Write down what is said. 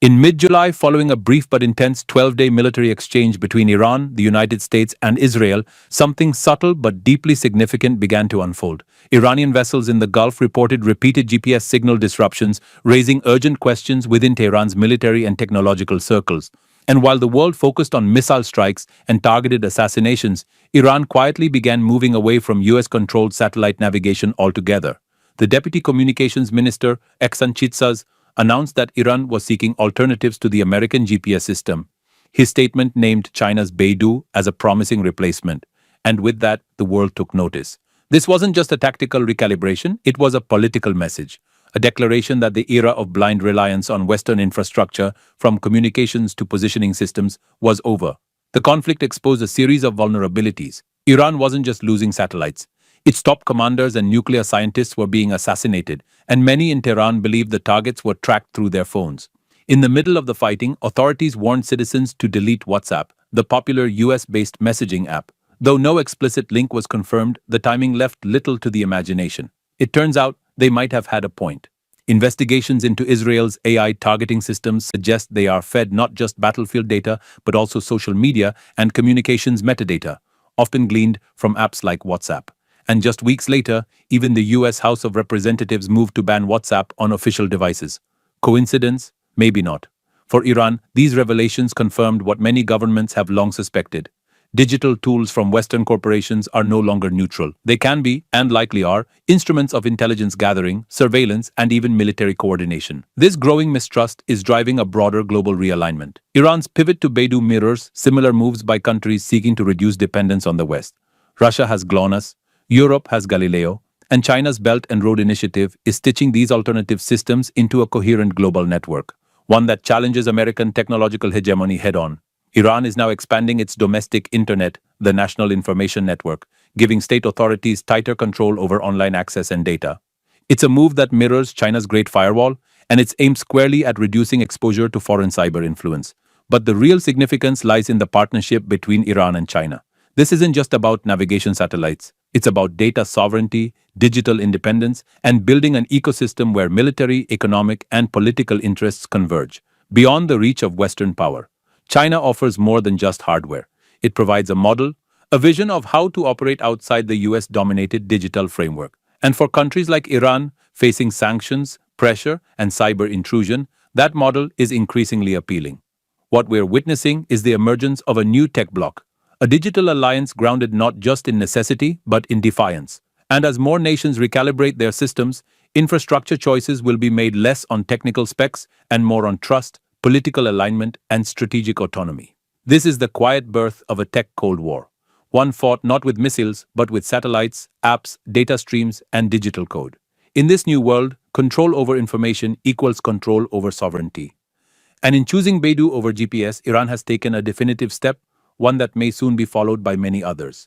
In mid-July, following a brief but intense 12-day military exchange between Iran, the United States, and Israel, something subtle but deeply significant began to unfold. Iranian vessels in the Gulf reported repeated GPS signal disruptions, raising urgent questions within Tehran's military and technological circles. And while the world focused on missile strikes and targeted assassinations, Iran quietly began moving away from US-controlled satellite navigation altogether. The Deputy Communications Minister, Ehsan Chitsaz, announced that Iran was seeking alternatives to the American GPS system. His statement named China's BeiDou as a promising replacement, and with that, the world took notice. This wasn't just a tactical recalibration, it was a political message, a declaration that the era of blind reliance on Western infrastructure, from communications to positioning systems, was over. The conflict exposed a series of vulnerabilities. Iran wasn't just losing satellites. Its top commanders and nuclear scientists were being assassinated, and many in Tehran believed the targets were tracked through their phones. In the middle of the fighting, authorities warned citizens to delete WhatsApp, the popular US-based messaging app. Though no explicit link was confirmed, the timing left little to the imagination. It turns out they might have had a point. Investigations into Israel's AI targeting systems suggest they are fed not just battlefield data, but also social media and communications metadata, often gleaned from apps like WhatsApp. And just weeks later, even the US House of Representatives moved to ban WhatsApp on official devices. Coincidence? Maybe not. For Iran, these revelations confirmed what many governments have long suspected. Digital tools from Western corporations are no longer neutral. They can be, and likely are, instruments of intelligence gathering, surveillance, and even military coordination. This growing mistrust is driving a broader global realignment. Iran's pivot to BeiDou mirrors similar moves by countries seeking to reduce dependence on the West. Russia has GLONASS, Europe has Galileo, and China's Belt and Road Initiative is stitching these alternative systems into a coherent global network, one that challenges American technological hegemony head-on. Iran is now expanding its domestic internet, the National Information Network, giving state authorities tighter control over online access and data. It's a move that mirrors China's Great Firewall, and it's aimed squarely at reducing exposure to foreign cyber influence. But the real significance lies in the partnership between Iran and China. This isn't just about navigation satellites. It's about data sovereignty, digital independence, and building an ecosystem where military, economic, and political interests converge, beyond the reach of Western power. China offers more than just hardware. It provides a model, a vision of how to operate outside the US-dominated digital framework. And for countries like Iran, facing sanctions, pressure, and cyber intrusion, that model is increasingly appealing. What we're witnessing is the emergence of a new tech bloc, a digital alliance grounded not just in necessity, but in defiance. And as more nations recalibrate their systems, infrastructure choices will be made less on technical specs and more on trust, political alignment, and strategic autonomy. This is the quiet birth of a tech Cold War, one fought not with missiles, but with satellites, apps, data streams, and digital code. In this new world, control over information equals control over sovereignty. And in choosing BeiDou over GPS, Iran has taken a definitive step, one that may soon be followed by many others.